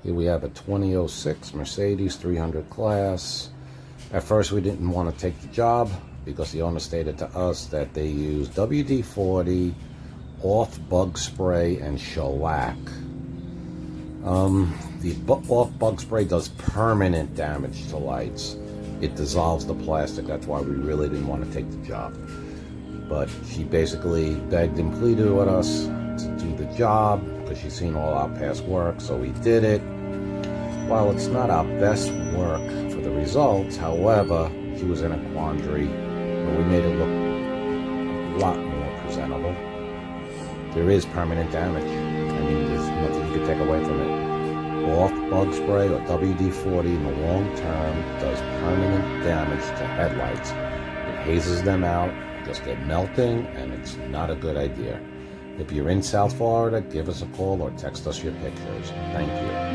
Here we have a 2006 Mercedes 300 class. At first we didn't want to take the job because the owner stated to us that they use WD-40, off bug spray, and shellac. The off bug spray does permanent damage to lights. It dissolves the plastic. That's why we really didn't want to take the job. But she basically begged and pleaded with us to do the job because she's seen all our past work, so we did it. While it's not our best work for the results, however, she was in a quandary where we made it look a lot more presentable. There is permanent damage. I mean, there's nothing you can take away from it. Off bug spray or WD-40 in the long term does permanent damage to headlights. It hazes them out, just get melting, and it's not a good idea. If you're in South Florida, give us a call or text us your pictures. Thank you.